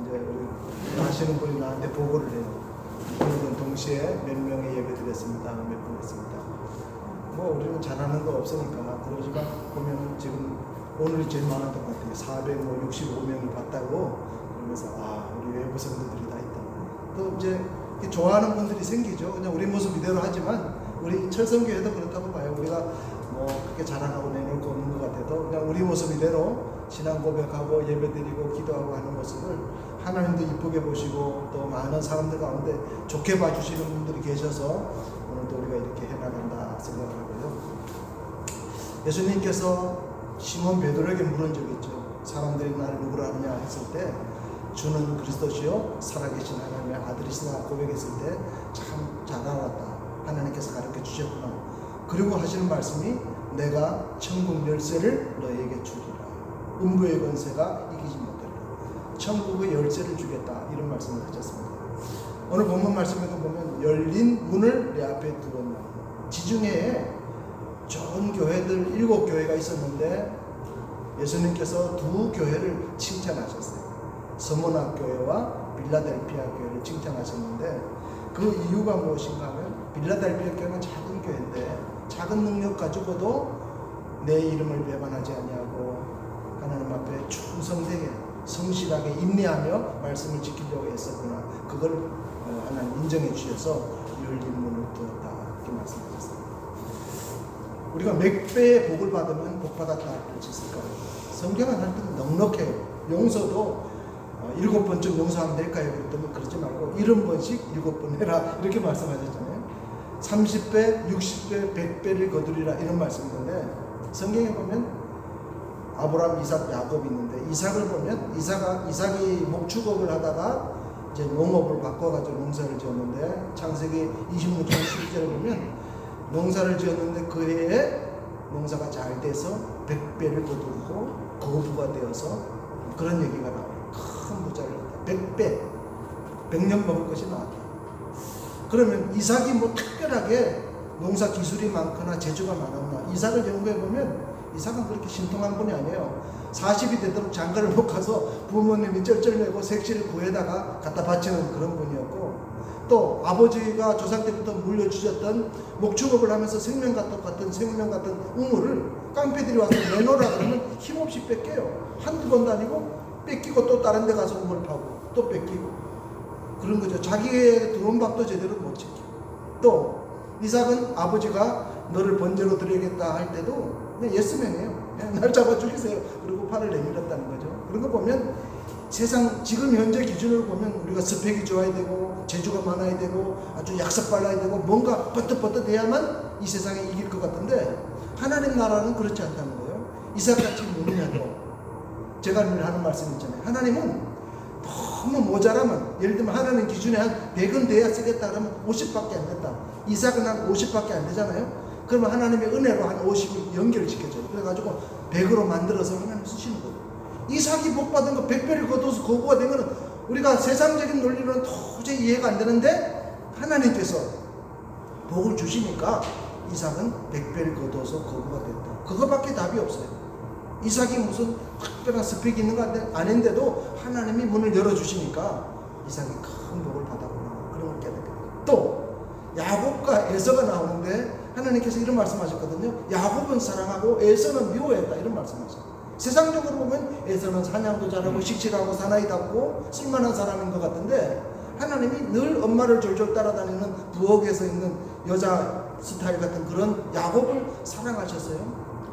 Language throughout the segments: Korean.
이제 우리 하시는 분이 나한테 보고를 해요. 오늘은 동시에 몇 명의 예배 드렸습니다. 몇 분 했습니다. 뭐 우리는 잘하는 거 없으니까 그러지만 보면 지금 오늘이 제일 많았던 것 같아요. 465명이 봤다고. 그러면서 우리 외부 성도들이 다 있다. 또 이제 좋아하는 분들이 생기죠. 그냥 우리 모습 이대로 하지만 우리 철성교회도 그렇다고 봐요. 우리가 뭐 그렇게 자랑하고 내놓을 거 없는 것 같아도 그냥 우리 모습 이대로 신앙 고백하고 예배드리고 기도하고 하는 모습을 하나님도 이쁘게 보시고 또 많은 사람들 가운데 좋게 봐주시는 분들이 계셔서 오늘도 우리가 이렇게 해나간다 생각하고요. 예수님께서 시몬 베드로에게 물은 적이 있죠. 사람들이 나를 누구라 하느냐 했을 때 주는 그리스도시요 살아계신 하나님의 아들이시다 고백했을 때 참 잘 알았다. 하나님께서 가르쳐 주셨구나. 그리고 하시는 말씀이 내가 천국 열쇠를 너에게 주리라. 음부의 권세가 이기지 못하리라. 천국의 열쇠를 주겠다. 이런 말씀을 하셨습니다. 오늘 본문 말씀에도 보면 열린 문을 내 앞에 두었나. 지중해에 좋은 교회들 7교회가 있었는데 예수님께서 2교회를 칭찬하셨어요. 서문학 교회와 빌라델피아 교회를 칭찬하셨는데 그 이유가 무엇인가 하면 빌라델피아 교회는 작은 교회인데 작은 능력 가지고도 내 이름을 배반하지 아니하고 하나님 앞에 충성되게 성실하게 인내하며 말씀을 지키려고 했었구나. 그걸 하나님 인정해 주셔서 열린 문을 두었다. 이렇게 말씀하셨어요. 우리가 몇 배의 복을 받으면 복 받았다 할 수 있을까요? 성경은 할 때는 넉넉해요. 용서도 7번쯤 용서하면 될까요? 그랬더니 그러지 말고 70번씩 7번 해라. 이렇게 말씀하셨잖아요. 30배, 60배, 100배를 거두리라. 이런 말씀이 있는데 성경에 보면 아브라함, 이삭, 야곱이 있는데 이삭을 보면 이삭이 목축업을 하다가 이제 농업을 바꿔가지고 농사를 지었는데 창세기 26장 11절에 보면 농사를 지었는데 그 해에 농사가 잘 돼서 100배를 거두고 거부가 되어서 그런 얘기가 나와요. 큰 부자를 100배 100년 먹을 것이 나왔다. 그러면 이삭이 뭐 특별하게 농사 기술이 많거나 재주가 많았나? 이삭을 연구해 보면 이삭은 그렇게 신통한 분이 아니에요. 40이 되도록 장가를 못 가서 부모님이 쩔쩔매고 색시를 구해다가 갖다 바치는 그런 분이었고, 또 아버지가 조상 때부터 물려주셨던 목축업을 하면서 생명 같은 우물을 깡패들이 와서 내놓으라 그러면 힘없이 뺏겨요. 한두 번도 아니고 뺏기고 또 다른 데 가서 우물 파고 또 뺏기고 그런 거죠. 자기의 들어온 밥도 제대로 못 지키고. 또 이삭은 아버지가 너를 번제로 드리겠다 할 때도 그냥 예스맨이에요. 날 잡아 죽이세요. 그리고 팔을 내밀었다는 거죠. 그런 거 보면 세상 지금 현재 기준으로 보면 우리가 스펙이 좋아야 되고 재주가 많아야 되고 아주 약삭 빨라야 되고 뭔가 뻣뻣해야만 이 세상에 이길 것 같은데 하나님 나라는 그렇지 않다는 거예요. 이삭같이 누구냐도 제가 늘 하는 말씀 있잖아요. 하나님은 너무 모자라면 예를 들면 하나님 기준에 한 100은 돼야 쓰겠다 그러면 50밖에 안 된다. 이삭은 한 50밖에 안 되잖아요. 그러면 하나님의 은혜로 한 50을 연결시켜줘요. 그래가지고 100으로 만들어서 하나님 쓰시는 거예요. 이삭이 복 받은 거 100배를 거둬서 거부가 된 거는 우리가 세상적인 논리로는 도저히 이해가 안 되는데 하나님께서 복을 주시니까 이삭은 100배를 거둬서 거부가 됐다. 그거밖에 답이 없어요. 이삭이 무슨 특별한 스펙이 있는 거 아닌데도 하나님이 문을 열어주시니까 이삭이 큰 복을 받았구나. 그런 걸 깨닫게 돼요. 또 야곱과 에서가 나오는데 하나님께서 이런 말씀하셨거든요. 야곱은 사랑하고 에서는 미워했다. 이런 말씀하셨어요. 세상적으로 보면 에서는 사냥도 잘하고 식질하고 사나이답고 쓸만한 사람인 것 같은데 하나님이 늘 엄마를 졸졸 따라다니는 부엌에서 있는 여자 스타일 같은 그런 야곱을 사랑하셨어요.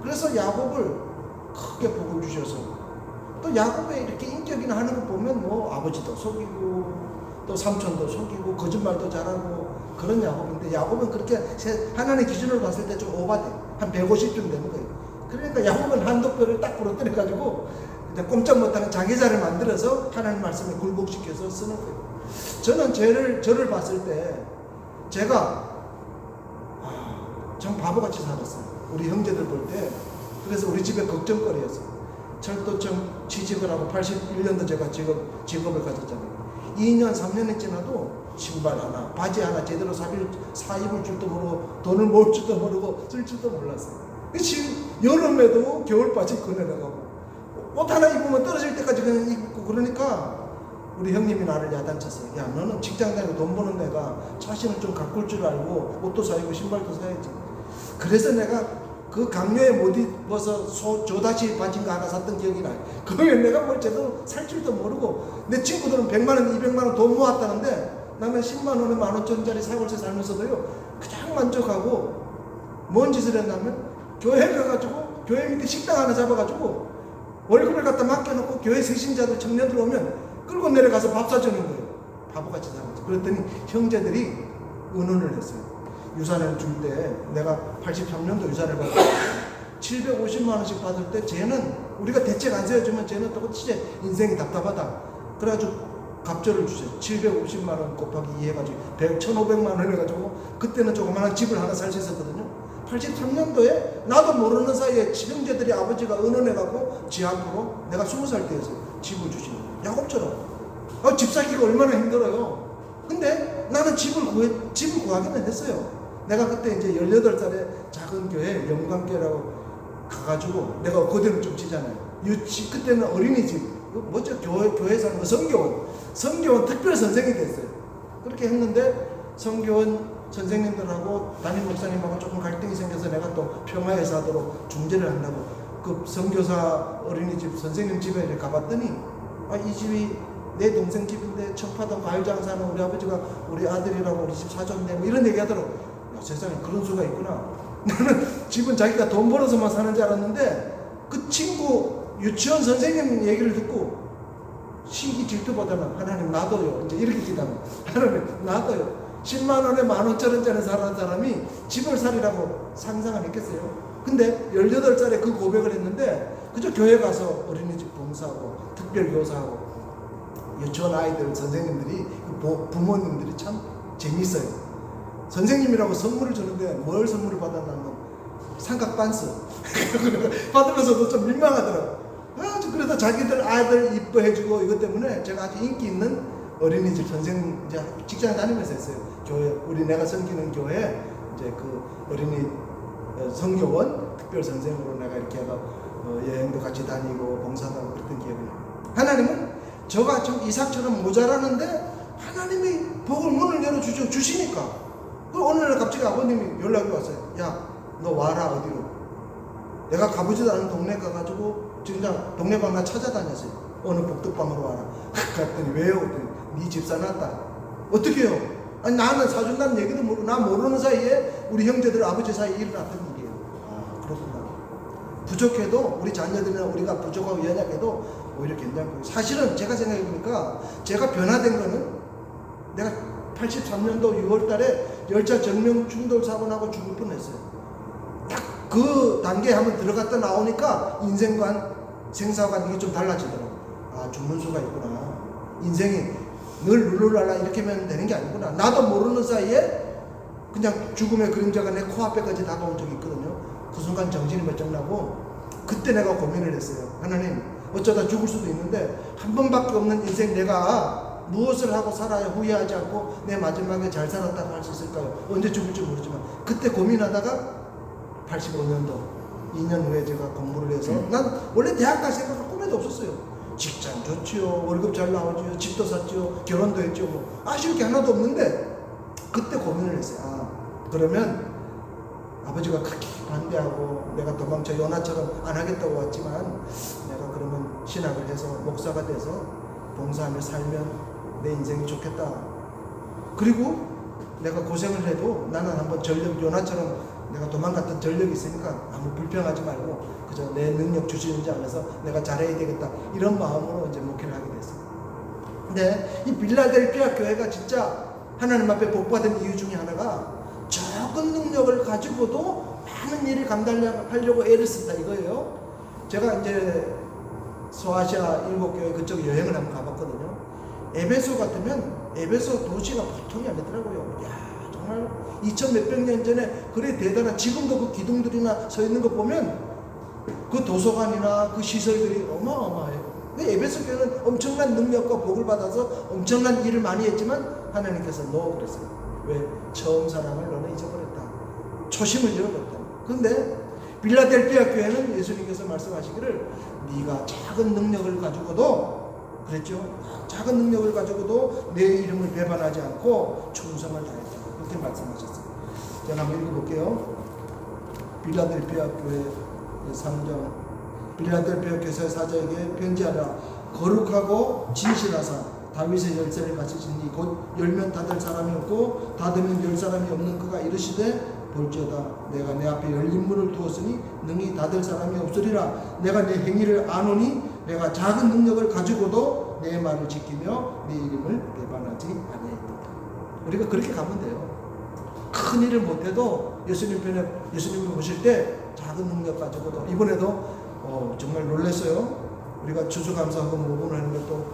그래서 야곱을 크게 복을 주셔서 또 야곱의 이렇게 인격이나 하는 거 보면 뭐 아버지도 속이고 또 삼촌도 속이고 거짓말도 잘하고 그런 야곱인데 야곱은 그렇게 하나님의 기준으로 봤을 때 좀 오바돼. 한 150쯤 되는 거예요. 그러니까 야곱은 한독별을 딱 부러뜨려가지고 꼼짝 못하는 자기자를 만들어서 하나님 말씀에 굴복시켜서 쓰는 거예요. 저는 저를 봤을 때 제가 참 바보같이 살았어요. 우리 형제들 볼 때. 그래서 우리 집에 걱정거리였어요. 철도청 취직을 하고 81년도 제가 직업을 가졌잖아요. 2년 3년이 지나도 신발 하나 바지 하나 제대로 사 입을 줄도 모르고 돈을 모을 줄도 모르고 쓸 줄도 몰랐어요. 지금 여름에도 겨울 바지 꺼내나가고 옷 하나 입으면 떨어질 때까지 그냥 입고 그러니까 우리 형님이 나를 야단쳤어요. 야, 너는 직장 다니고 돈 버는 내가 자신을 좀 가꿀 줄 알고 옷도 사고 신발도 사야지. 그래서 내가 그 강요에 못 입어서 조다시 바지인가 하나 샀던 기억이 나요. 그러면 내가 뭘 제대로 살 줄도 모르고, 내 친구들은 100만 원, 200만 원 돈 모았다는데 나는 10만 원에 15,000원짜리 사골세 살면서도요 그냥 만족하고, 뭔 짓을 했냐면 교회 가가지고 교회 밑에 식당 하나 잡아가지고 월급을 갖다 맡겨놓고 교회 세신자들 청년들 오면 끌고 내려가서 밥 사주는 거예요. 바보같이 살았죠. 그랬더니 형제들이 의논을 했어요. 유산을 줄 때, 내가 83년도 유산을 받고 750만 원씩 받을 때 쟤는 우리가 대책 안 세워주면 쟤는 또 진짜 인생이 답답하다. 그래가지고 갑절을 주세요. 750만 원 곱하기 2 해가지고 1,500만 원 해가지고, 그때는 조그마한 집을 하나 살 수 있었거든요. 83년도에 나도 모르는 사이에 형제들이 아버지가 의논해갖고 지 앞으로, 내가 20살 때였어요, 집을 주시는 거예요. 야곱처럼. 집 사기가 얼마나 힘들어요. 근데 나는 집을 구하기는 했어요. 내가 그때 이제 18살에 작은 교회 영광교회라고 가가지고, 내가 그대로 좀 치잖아요. 유치, 그때는 어린이집, 뭐죠? 교회 사는 거, 성교원 특별 선생이 됐어요. 그렇게 했는데 성교원 선생님들하고 담임 목사님하고 조금 갈등이 생겨서 내가 또 평화의 사도로 중재를 한다고 그 선교사 어린이집 선생님 집에 가봤더니, 이 집이 내 동생 집인데 청파동 과일 장사하는 우리 아버지가 우리 아들이라고 우리 집 사줬네, 뭐 이런 얘기 하더라고. 야, 세상에 그런 수가 있구나. 나는 집은 자기가 돈 벌어서만 사는 줄 알았는데, 그 친구 유치원 선생님 얘기를 듣고 시기 질투보다는 하나님 나도요, 이제 이렇게 기도하면 하나님 나도요. 10만 원에 15,000원짜리 사는 사람이 집을 살이라고 상상을 했겠어요. 근데 18살에 그 고백을 했는데, 그저 교회 가서 어린이집 봉사하고 특별교사하고 유치원 아이들 선생님들이, 부모님들이 참 재밌어요. 선생님이라고 선물을 주는데 뭘 선물을 받았냐면 삼각 반스 받으면서도 좀 민망하더라고. 그래도 자기들 아들 이뻐해주고, 이것 때문에 제가 아주 인기 있는 어린이집 선생님, 이제 직장 다니면서 했어요. 교회, 내가 섬기는 교회 이제 그 어린이 성교원 특별 선생으로 내가 이렇게 해서 여행도 같이 다니고 봉사도 하고 그랬던 기억이 나요. 하나님은 저가 좀 이삭처럼 모자라는데 하나님이 복을 문을 주시니까. 그 어느 날 갑자기 아버님이 연락이 왔어요. 야, 너 와라, 어디로. 내가 가보지도 않은 동네 가가지고 진짜 동네방 나 찾아다녔어요. 어느 복덕방으로 와라. 그랬더니 왜요? 그랬더니 네 집사 났다. 어떻게 해요? 아니, 나는 사준다는 얘기도 모르고, 나 모르는 사이에 우리 형제들 아버지 사이에 일어났던 일이에요. 그렇구나. 부족해도, 우리 자녀들이나 우리가 부족하고 연약해도 오히려 괜찮고. 사실은 제가 생각해보니까 제가 변화된 거는, 내가 83년도 6월 달에 열차 정면 충돌 사고 나고 죽을 뻔했어요. 딱 그 단계에 한번 들어갔다 나오니까 인생관, 생사관 이게 좀 달라지더라고. 죽는 수가 있구나. 인생이 늘 룰루랄라 이렇게 하면 되는 게 아니구나. 나도 모르는 사이에 그냥 죽음의 그림자가 내 코앞에까지 다가온 적이 있거든요. 그 순간 정신이 멀쩡나고, 그때 내가 고민을 했어요. 하나님, 어쩌다 죽을 수도 있는데 한 번밖에 없는 인생 내가 무엇을 하고 살아야 후회하지 않고 내 마지막에 잘 살았다고 할 수 있을까요? 언제 죽을지 모르지만. 그때 고민하다가 85년도 2년 후에 제가 공부를 해서, 난 원래 대학 갈 생각은 꿈에도 없었어요. 직장 좋지요, 월급 잘 나오지요, 집도 샀지요, 결혼도 했지요, 뭐 아쉬울 게 하나도 없는데, 그때 고민을 했어요. 그러면 아버지가 크게 반대하고 내가 도망쳐 요나처럼 안 하겠다고 왔지만, 내가 그러면 신학을 해서 목사가 돼서 봉사하며 살면 내 인생이 좋겠다. 그리고 내가 고생을 해도 나는 한번 요나처럼 내가 도망갔던 전력이 있으니까 아무 불평하지 말고 그저 내 능력 주시는지 알아서 내가 잘해야 되겠다, 이런 마음으로 이제 목회를 하게 됐어요. 근데 이 빌라델피아 교회가 진짜 하나님 앞에 복받은 이유 중에 하나가, 적은 능력을 가지고도 많은 일을 감당하려고 애를 쓴다 이거예요. 제가 이제 소아시아 7교회 그쪽 여행을 한번 가봤거든요. 에베소 같으면, 에베소 도시가 보통이 아니더라고요. 정말 2000 몇백 년 전에 그래 대단한, 지금도 그 기둥들이나 서 있는 거 보면 그 도서관이나 그 시설들이 어마어마해요. 에베소 교회는 엄청난 능력과 복을 받아서 엄청난 일을 많이 했지만 하나님께서 그랬어요. 왜? 처음 사랑을 너는 잊어버렸다. 초심을 잃어버렸다. 그런데 빌라델피아 교회는 예수님께서 말씀하시기를, 네가 작은 능력을 가지고도 그랬죠? 작은 능력을 가지고도 내 이름을 배반하지 않고 충성을 다했다. 그렇게 말씀하셨어요. 제가 한번 읽어볼게요. 빌라델피아 교회 상정, 빌라델피아 교회 사자에게 편지하라. 거룩하고 진실하사 다윗의 열쇠를 가지시니 곧 열면 닫을 사람이 없고 닫으면 열 사람이 없는 그가 이르시되 볼지어다 내가 내 앞에 열린 문을 두었으니 능히 닫을 사람이 없으리라. 내가 내 행위를 아노니 내가 작은 능력을 가지고도 내 말을 지키며 내 이름을 배반하지 아니하였다. 우리가 그렇게 가면 돼요. 큰 일을 못해도 예수님을 보실 때 작은 능력 가지고도 이번에도 정말 놀랐어요. 우리가 추수감사하고 모금을 하는 것도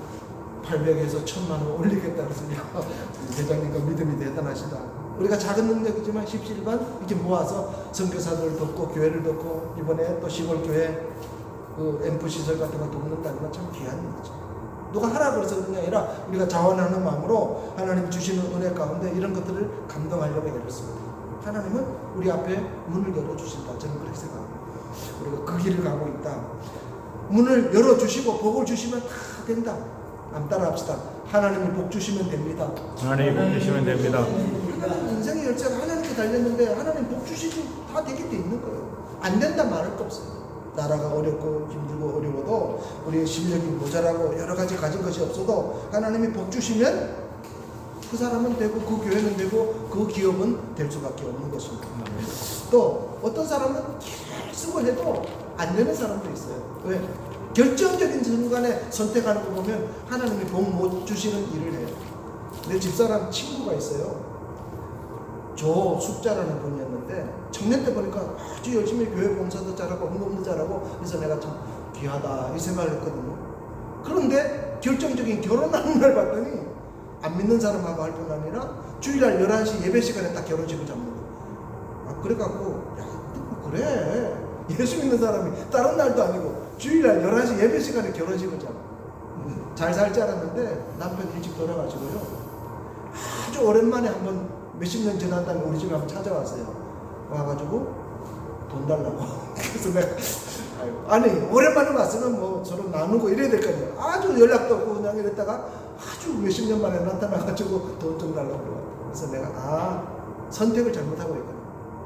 800에서 1000만 원 올리겠다 그랬으니까 대장님과 믿음이 대단하시다. 우리가 작은 능력이지만 십시일반 이렇게 모아서 선교사들을 돕고 교회를 돕고 이번에 또 시골 교회 그 앰프 시설 같은 거 돕는다는 건 참 귀한 일이죠. 누가 하라 그래서 그런 게 아니라 우리가 자원하는 마음으로 하나님 주시는 은혜 가운데 이런 것들을 감동하려고 애를 씁니다. 하나님은 우리 앞에 문을 열어주신다. 저는 그렇게 생각합니다. 우리가 그 길을 가고 있다. 문을 열어주시고 복을 주시면 다 된다. 한번 따라합시다. 하나님이 복 주시면 됩니다. 하나님이 복 주시면 됩니다. 하나님 인생의 열쇠가 하나님께 달렸는데 하나님 복 주시면 다 되게 돼 있는 거예요. 안 된다 말할 거 없어요. 나라가 어렵고 힘들고 어려워도 우리의 실력이 모자라고 여러 가지 가진 것이 없어도 하나님이 복 주시면 그 사람은 되고 그 교회는 되고 그 기업은 될 수밖에 없는 것입니다. 또 어떤 사람은 계속 해도 안 되는 사람도 있어요. 왜? 결정적인 순간에 선택하는 거 보면 하나님이 복 못 주시는 일을 해요. 내 집사람 친구가 있어요. 조숙자라는 분이었는데 청년 때 보니까 아주 열심히 교회 봉사도 잘하고 헌금도 잘하고 그래서 내가 참 귀하다 이 생각을 했거든요. 그런데 결정적인 결혼하는 날 봤더니 안 믿는 사람하고 할 뿐 아니라 주일날 11시 예배 시간에 딱 결혼식을 잡는 거예요. 그래갖고 야 그래 예수 믿는 사람이 다른 날도 아니고 주일날 11시 예배 시간에 결혼식을 잡아. 잘 살 줄 알았는데 남편 일찍 돌아가시고요. 아주 오랜만에 한번 몇십 년 지난 다음에 우리 집에 한번 찾아왔어요. 와가지고 돈 달라고. 그래서 내가 아니 오랜만에 왔으면 뭐 서로 나누고 이래야 될 거 아니에요. 아주 연락도 없고 그냥 이랬다가 아주 몇십 년 만에 나타나가지고 돈 좀 달라고 그러고. 그래서 내가 선택을 잘못하고 있거든.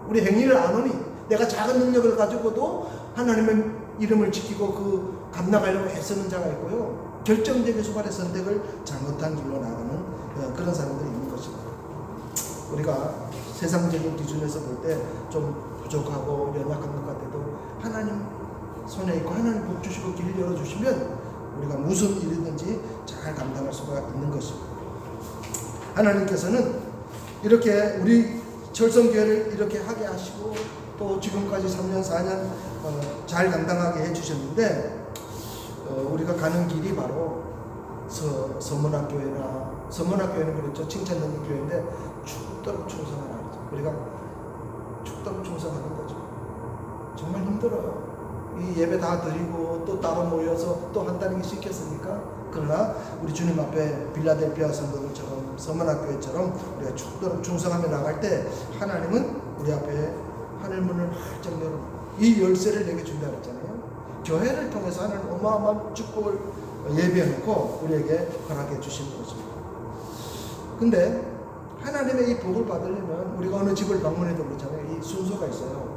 우리 행위를 안 하니 내가 작은 능력을 가지고도 하나님의 이름을 지키고 그 감당하려고 애쓰는 자가 있고요. 결정적인 순간의 선택을 잘못한 길로 나가는 그런 사람들이 있는 것입니다. 우리가 세상적인 기준에서 볼 때 좀 부족하고 연약한 것 같아도 하나님 손에 있고 하나님 복 주시고 길 열어주시면 우리가 무슨 일이든지 잘 감당할 수가 있는 것입니다. 하나님께서는 이렇게 우리 철성교회를 이렇게 하게 하시고 또 지금까지 3년 4년 잘 감당하게 해주셨는데 우리가 가는 길이 바로 서문학교회는 그렇죠. 칭찬 듣는 교회인데 죽도록 충성하라 그러죠. 우리가 죽도록 충성하는 거죠. 정말 힘들어요. 이 예배 다 드리고 또 따로 모여서 또 한다는 게 쉽겠습니까? 그러나 우리 주님 앞에 빌라델피아 성도들처럼 서문학교회처럼 우리가 죽도록 충성하며 나갈 때 하나님은 우리 앞에 하늘문을 활짝 열어 이 열쇠를 내게 준다 그랬잖아요. 교회를 통해서 하나님 어마어마한 축복을 예비해놓고 우리에게 허락해 주시는 것입니다. 근데 하나님의 이 복을 받으려면 우리가 어느 집을 방문해도 그렇잖아요. 이 순서가 있어요.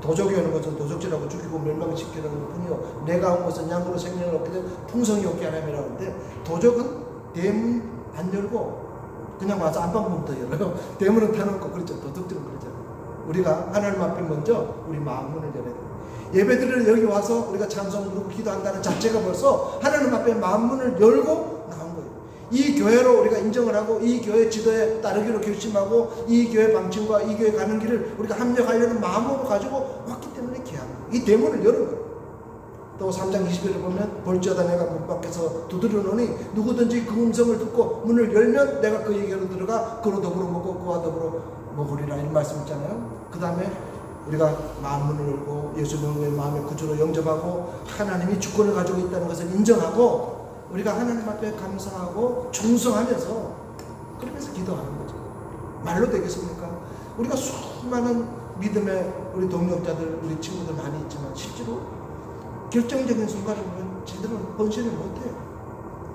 도적이 오는 것은 도적질하고 죽이고 멸망시키려는 뿐이요 내가 온 것은 양으로 생명을 얻게 된 풍성이 없게 하려니라고 하는데 도적은 대문 안 열고 그냥 와서 안방문부터 열어요. 대문은 펴놓고 그렇죠. 도둑들은 그러잖아요. 우리가 하나님 앞에 먼저 우리 마음문을 열어야 돼요. 예배드리러 여기 와서 우리가 찬송 부르고 기도한다는 자체가 벌써 하나님 앞에 마음문을 열고 나온 거예요. 이 교회로 우리가 인정을 하고 이 교회 지도에 따르기로 결심하고 이 교회 방침과 이 교회 가는 길을 우리가 합력하려는 마음으로 가지고 왔기 때문에 귀한 거예요. 이 대문을 여는 거예요. 또 3장 20절을 보면 볼지어다 내가 문 밖에서 두드려 놓으니 누구든지 그 음성을 듣고 문을 열면 내가 그에게로 들어가 그로 더불어 먹고 그와 더불어 먹으리라 이런 말씀 있잖아요. 그 다음에 우리가 마음문을 열고 예수님의 마음의 구주로 영접하고 하나님이 주권을 가지고 있다는 것을 인정하고 우리가 하나님 앞에 감사하고 충성하면서 그러면서 기도하는 거죠. 말로 되겠습니까? 우리가 수많은 믿음의 우리 동역자들 우리 친구들 많이 있지만 실제로 결정적인 순간을 보면 제대로 헌신을 못해요.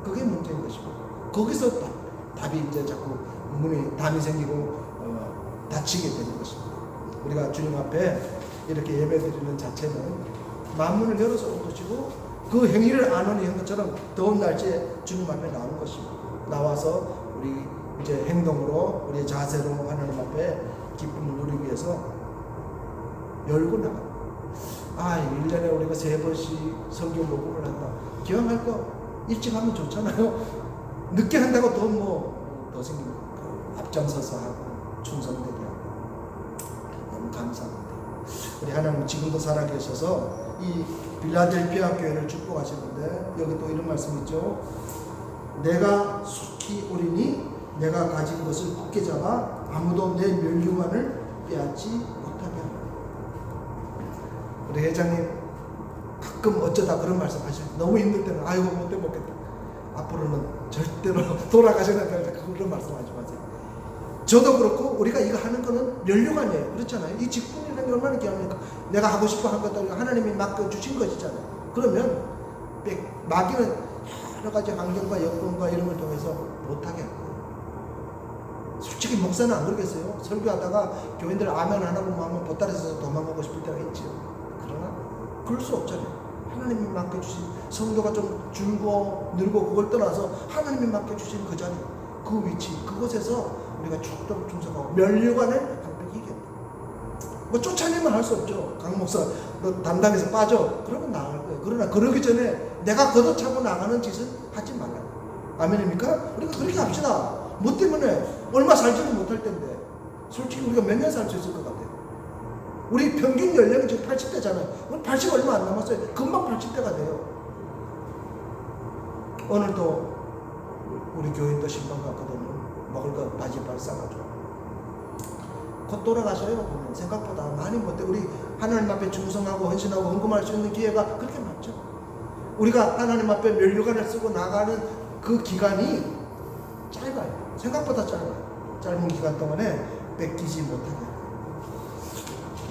그게 문제인 것이고 거기서 답이 이제 자꾸 담이 생기고 다치게 되는 것입니다. 우리가 주님 앞에 이렇게 예배드리는 자체는 만문을 열어서 온 것이고 그 행위를 안 하는 것처럼 더운 날씨에 주님 앞에 나오는 것입니다. 나와서 우리 이제 행동으로 우리의 자세로 하나님 앞에 기쁨을 누리기 위해서 열고 나가. 1년에 우리가 3번씩 성경 녹음을 한다. 기왕할 거 일찍 하면 좋잖아요. 늦게 한다고 더 생깁니다. 앞장서서 하고 충성되게 하고 너무 감사합니다. 우리 하나님 지금도 살아계셔서 이 빌라델피아 교회를 축복하시는데 여기 또 이런 말씀 있죠. 내가 속히 오리니 내가 가진 것을 굳게 잡아 아무도 내 멸류관을 빼앗지 못하게 하라. 우리 회장님 가끔 어쩌다 그런 말씀 하셔요. 너무 힘들 때는 아이고 못 먹겠다. 앞으로는 절대로 돌아가셔야 된다. 그런 말씀 하지 마세요. 저도 그렇고 우리가 이거 하는 거는 멸류관이에요. 그렇잖아요. 이 직분이라는 게 얼마나 귀합니까? 내가 하고 싶어 한 것도 하나님이 맡겨주신 것이잖아요. 그러면 마귀는 여러 가지 환경과 여건과 이런 걸 통해서 못하게 하고 솔직히 목사는 안 그러겠어요. 설교하다가 교인들 아멘 안 하고 하면 보따리에서 도망가고 싶을 때가 있죠. 그러나 그럴 수 없잖아요. 하나님이 맡겨주신 성도가 좀 줄고 늘고 그걸 떠나서 하나님이 맡겨주신 그 자리 그 위치 그곳에서 우리가 죽도록 충성하고 멸류관을 완벽히 이겼다. 뭐 쫓아내면 할 수 없죠. 강 목사 너 담당해서 빠져 그러면 나갈 거예요. 그러나 그러기 전에 내가 걷어차고 나가는 짓은 하지 말라. 아멘입니까? 우리가 그렇게 합시다. 뭐 때문에 얼마 살지는 못할 텐데 솔직히 우리가 몇 년 살 수 있을 것 같아요. 우리 평균 연령이 지금 80대잖아요. 80 얼마 안 남았어요. 금방 80대가 돼요. 오늘도 우리 교인도 신방 갔거든요. 먹을 거 바지발 싸가지고 곧 돌아가셔요. 생각보다 많이 못해. 우리 하나님 앞에 충성하고 헌신하고 헌금할 수 있는 기회가 그렇게 많죠. 우리가 하나님 앞에 멸류관을 쓰고 나가는 그 기간이 짧아요. 생각보다 짧아요. 짧은 기간 동안에 뺏기지 못하게.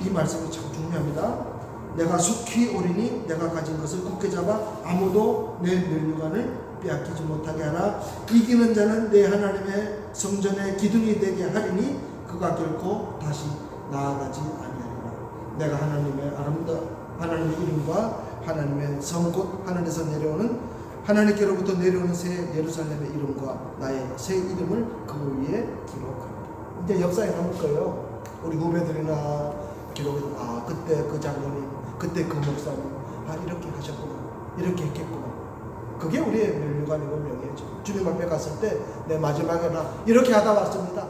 이 말씀이 참 중요합니다. 내가 속히 오리니 내가 가진 것을 굳게 잡아 아무도 내 멸류관을 빼앗기지 못하게 하라. 이기는 자는 내 하나님의 성전의 기둥이 되게 하리니 그가 결코 다시 나아가지 아니하리라. 내가 하나님의 하나님의 이름과 하나님의 성 곧 하늘에서 내려오는 하나님께로부터 내려오는 새 예루살렘의 이름과 나의 새 이름을 그 위에 기록하리라. 이제 역사에 남을 거예요. 우리 후배들이나 기록을 그때 그 장로님 그때 그 목사님 이렇게 하셨구나 이렇게 했겠구나. 그게 우리의 멸류관이고 명예죠. 주님 앞에 갔을 때 내 마지막에 나 이렇게 하다 왔습니다.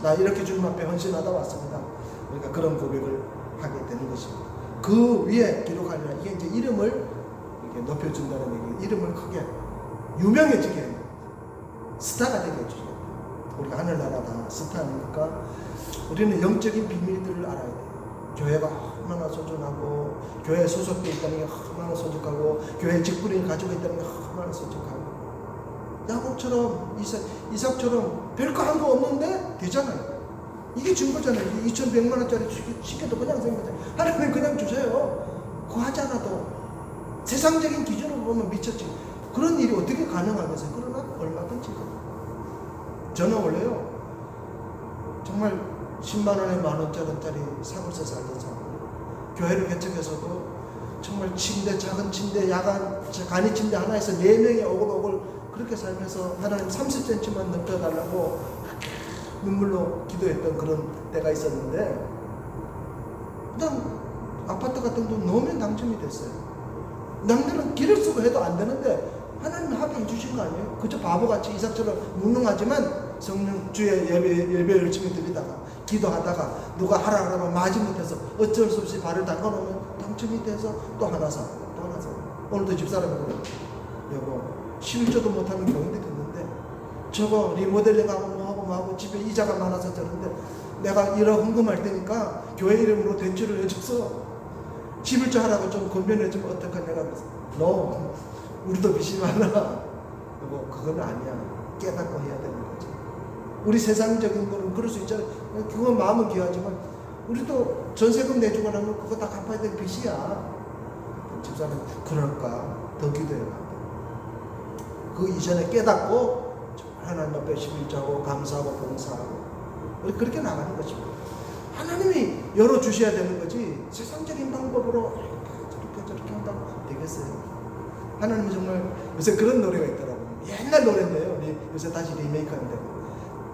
나 이렇게 주님 앞에 헌신하다 왔습니다. 그러니까 그런 고백을 하게 되는 것입니다. 그 위에 기록하리라. 이게 이제 이름을 이렇게 높여준다는 얘기. 이름을 크게 유명해지게 스타가 되게 해주죠. 우리가 하늘나라 다 스타 아닙니까? 우리는 영적인 비밀들을 알아야 돼요. 교회가 얼마나 소중하고 교회에 소속되어 있다는 게 얼마나 소중하고 교회 직분을 가지고 있다는 게 얼마나 소중하고 야곱처럼 이삭처럼 별거 한 거 없는데 되잖아요. 이게 증거잖아요. 2,100만 원짜리 시켜도 그냥 생겼잖아요. 하나님 그냥 주세요. 그거 하지 않아도 세상적인 기준으로 보면 미쳤지. 그런 일이 어떻게 가능하겠어요? 그러나 얼마든지. 저는 원래요 정말 10만 원에 만 원짜리 사무소 살던 사람. 교회를 개척해서도 정말 침대, 작은 침대, 야간 간이 침대 하나에서 4명이 오글오글 그렇게 살면서 하나님 30cm만 넓혀달라고 눈물로 기도했던 그런 때가 있었는데 그냥 아파트 같은 돈 넣으면 당첨이 됐어요. 남들은 길을 쓰고 해도 안 되는데 하나님 하게 해주신 거 아니에요? 그저 바보같이 이삭처럼 무능하지만 성령 주의 예배 열심히 드리다가 기도하다가 누가 하라 그러면 마지못해서 어쩔 수 없이 발을 담가놓으면 당첨이 돼서 또 하나 사 또 하나 사. 오늘도 집사람이 그래요. 여보 11조도 못하는 교인들이 있는데 저거 리모델링하고 뭐하고 집에 이자가 많아서 저런데 내가 1억 헌금할 테니까 교회 이름으로 대출을 해줘서 11조 하라고 좀 권면해주면 어떡하냐. 내가 그래서 너 우리도 빚이 많아. 여보 그건 아니야. 깨닫고 해야 되는 거지. 우리 세상적인 거는 그럴 수 있잖아요. 그건 마음은 귀하지만 우리도 전세금 내주고 나면 그거 다 갚아야 될 빚이야. 집사람 그럴까 더 기도해봐. 그 이전에 깨닫고 하나님 앞에 11자고 감사하고 봉사하고 그렇게 나가는 것입니다. 하나님이 열어주셔야 되는 거지 세상적인 방법으로 저렇게 한다고 되겠어요? 하나님은 정말 요새 그런 노래가 있더라고요. 옛날 노래인데요. 요새 다시 리메이크하는데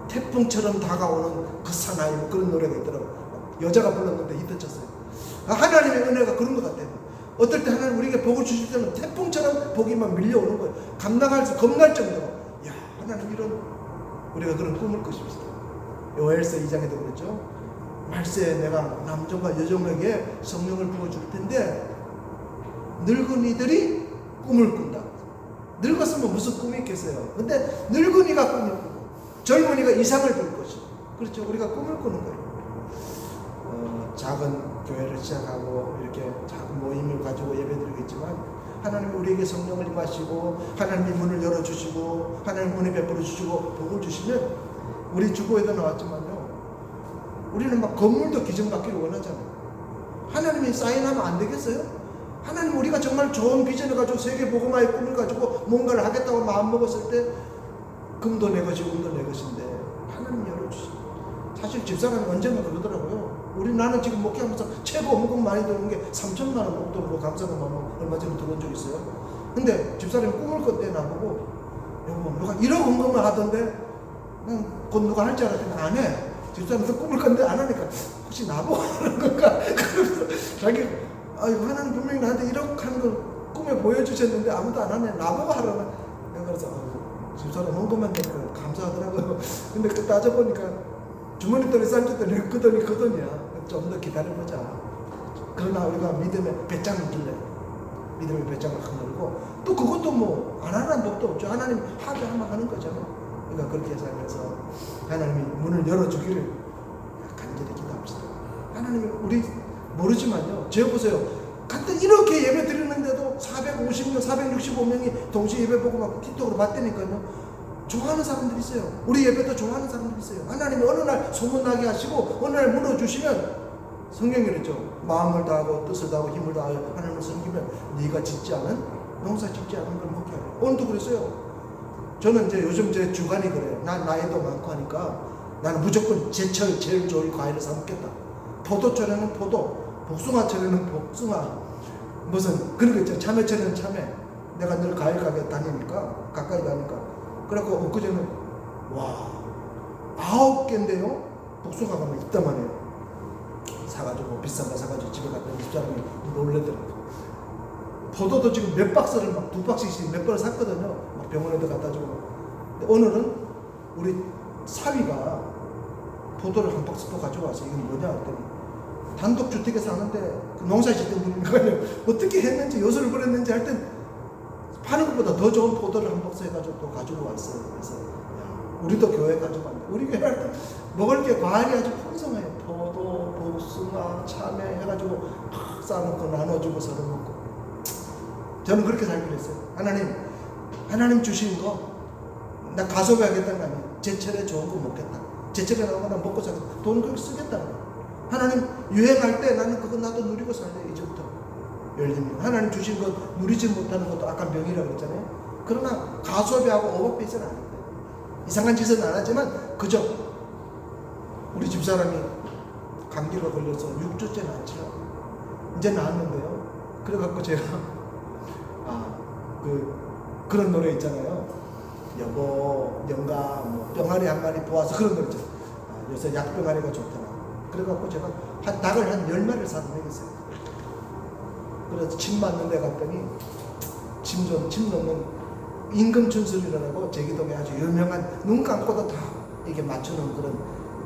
태풍처럼 다가오는 그 사나이 뭐 그런 노래가 있더라고요. 여자가 불렀는데 히트 쳤어요. 하나님의 은혜가 그런 것 같아요. 어떨 때 하나님 우리에게 복을 주실 때는 태풍처럼 복이 막 밀려오는 거예요. 감당할 수 겁날 정도로. 야, 하나님 이런 우리가 그런 꿈을 꾸십시다. 요엘서 2장에도 그랬죠. 말세에 내가 남종과 여종에게 성령을 부어줄 텐데 늙은이들이 꿈을 꾼다. 늙었으면 무슨 꿈이 있겠어요. 근데 늙은이가 꿈을 꾸고 젊은이가 이상을 볼 것이. 그렇죠. 우리가 꿈을 꾸는 거예요. 작은 교회를 시작하고 이렇게 작은 모임을 가지고 예배드리고 있지만 하나님이 우리에게 성령을 임하시고 하나님이 문을 열어주시고 하나님 은혜 베풀어 주시고 복을 주시면 우리 주보에도 나왔지만요. 우리는 막 건물도 기증받기를 원하잖아요. 하나님이 사인하면 안 되겠어요? 하나님 우리가 정말 좋은 비전을 가지고 세계 복음화의 꿈을 가지고 뭔가를 하겠다고 마음먹었을 때 금도 내 것이고 은도 내 것인데 하나님 열어주시고 사실 집사람이 언젠가 그러더라고요. 나는 지금 목회하면서 최고 헌금 많이 들어온 게 3천만 원 목돈으로 감사한 마음 얼마 전에 들어온 적 있어요. 근데 집사람이 꿈을 꿨대 나보고 여보 누가 1억 헌금을 하던데 난 곧 누가 할 줄 알았더니 안 해. 집사람도 꿈을 꿨는데 안 하니까 혹시 나보고 하는 건가? 그래서 자기 하나님 분명히 나한테 1억 하는 걸 꿈에 보여주셨는데 아무도 안 하네. 나보고 하라는. 내가 그래서 집사람 헌금만 되니까 감사하더라고요. 근데 그 따져보니까 주머니 돈이 싼줬더니 그 돈이야. 좀 더 기다려보자. 그러나 우리가 믿음의 배짱을 길래 믿음의 배짱을 흔들고 또 그것도 뭐 안 하라는 법도 없죠. 하나님 하면 하는 거잖아요. 그러니까 그렇게 살면서 하나님이 문을 열어주기를 간절히 기도합시다. 하나님이 우리 모르지만요. 제가 보세요. 간단 이렇게 예배 드리는데도 450명, 465명이 동시에 예배 보고 막 틱톡으로 봤다니까요. 좋아하는 사람들이 있어요. 우리 예배도 좋아하는 사람들이 있어요. 하나님이 어느 날 소문나게 하시고 어느 날 물어주시면 성경에 그랬죠. 마음을 다하고 뜻을 다하고 힘을 다하여 하나님을 섬기면 네가 짓지 않은 농사 짓지 않은 걸 먹게 하래. 오늘도 그랬어요. 저는 이제 요즘 제 주관이 그래요. 난 나이도 많고 하니까 나는 무조건 제철 제일 좋은 과일을 사 먹겠다. 포도철에는 포도, 복숭아철에는 복숭아, 무슨 그런 거 있죠. 참외철에는 참외. 내가 늘 과일 가게 다니니까 가까이 가니까 그래갖고 엊그제는 와 9개인데요 복숭아가 막 있다만 해요. 사가지고 비싼 거 사가지고 집에 갔더니 집사람이 놀래더라고요. 포도도 지금 몇 박스를 막 2박스씩 몇 번을 샀거든요. 막 병원에도 갖다 주고. 근데 오늘은 우리 사위가 포도를 한 박스 또 가져와서 이건 뭐냐 했더니 단독주택에 사는데 그 농사 짓던 분인가요. 어떻게 했는지 요소를 버렸는지 할 땐 파는 것보다 더 좋은 포도를 한 박스 해가지고 또 가지고 왔어요. 그래서 야, 우리도 교회 가져갔는데 우리 교회 할 때 먹을 게 과일이 아주 풍성해요. 포도, 복숭아, 참외 해가지고 팍 싸놓고 나눠주고 서로 먹고. 저는 그렇게 살기로 했어요. 하나님 주신 거, 나 가소비 하겠다는 거 아니에요. 제철에 좋은 거 먹겠다. 제철에 나온 거 나 먹고 살겠다. 돈 그렇게 쓰겠다는 거예요. 하나님 유행할 때 나는 그거 나도 누리고 살래. 이제부터. 열립니다. 하나님 주신 것 누리지 못하는 것도 아까 병이라고 했잖아요. 그러나 가소비하고 오버페이스는 안 해요. 이상한 짓은 안 하지만 그저 우리 집사람이 감기가 걸려서 6주째 낫죠. 이제 나았는데요. 그래갖고 제가 그런 노래 있잖아요. 여보, 영감, 뭐 병아리 한 마리 보아서 그런 노래 있잖아요. 요새 약병아리가 좋더라. 그래갖고 제가 닭을 한 10마리를 사서 먹였어요. 그래서 침 맞는 데 갔더니 침 넣는 임금춘술이라고 제기동에 아주 유명한 눈 감고도 다 이게 맞추는 그런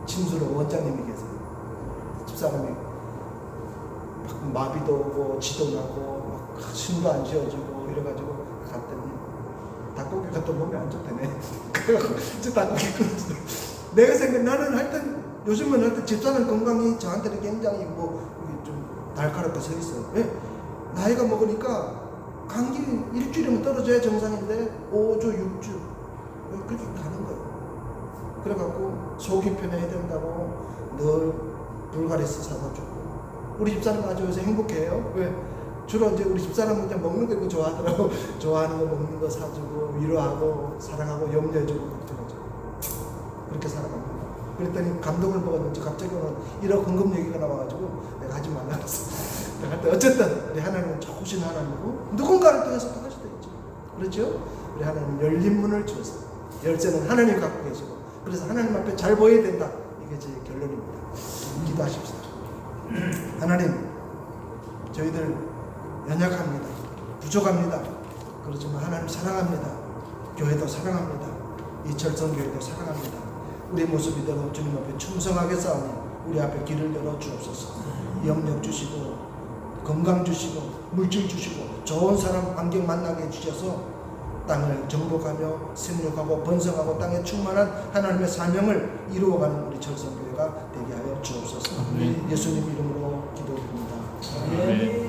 침술의 원장님이 계세요. 집사람이 막 마비도 오고 지도 나고 막 숨도 안 쉬어지고 이래가지고 갔더니 닭고기가 또 몸에 안 좋다네. 그래갖고 이제 닭고기 끊었어. 내가 나는 하여튼 요즘은 하여튼 집사람 건강이 저한테는 굉장히 좀 날카롭게 서 있어요. 왜? 나이가 먹으니까 감기 일주일이면 떨어져야 정상인데 5주, 6주 그렇게 가는 거예요. 그래갖고 속이 편해야 된다고 늘 불가리스 사다 주고 우리 집사람 아주 요새 행복해요. 왜? 주로 이제 우리 집사람은 그냥 먹는 거 좋아하더라고. 좋아하는 거 먹는 거 사주고 위로하고 사랑하고 염려해주고 그렇게 하죠. 그렇게 살아갑니다. 그랬더니 감동을 먹었는지 갑자기 오늘 1억 헌금 얘기가 나와가지고 내가 하지 말라 그랬어. 내가 할 때 어쨌든 우리 하나님은 좋으신 하나님이고 누군가를 통해서 또 할 수도 있죠. 그렇죠? 우리 하나님 열린 문을 주어서 열쇠는 하나님 갖고 계시고 그래서 하나님 앞에 잘 보여야 된다. 이게 제 결론입니다. 기도하십시다. 하나님, 저희들 연약합니다. 부족합니다. 그렇지만 하나님 사랑합니다. 교회도 사랑합니다. 이철성 교회도 사랑합니다. 우리 모습 이대로 주님 앞에 충성하게 싸우니 우리 앞에 길을 열어 주옵소서. 영역 주시고 건강 주시고 물질 주시고 좋은 사람 환경 만나게 해주셔서 땅을 정복하며 생육하고 번성하고 땅에 충만한 하나님의 사명을 이루어가는 우리 철성교회가 되게 하여 주옵소서. 예수님 이름으로 기도드립니다. 아멘.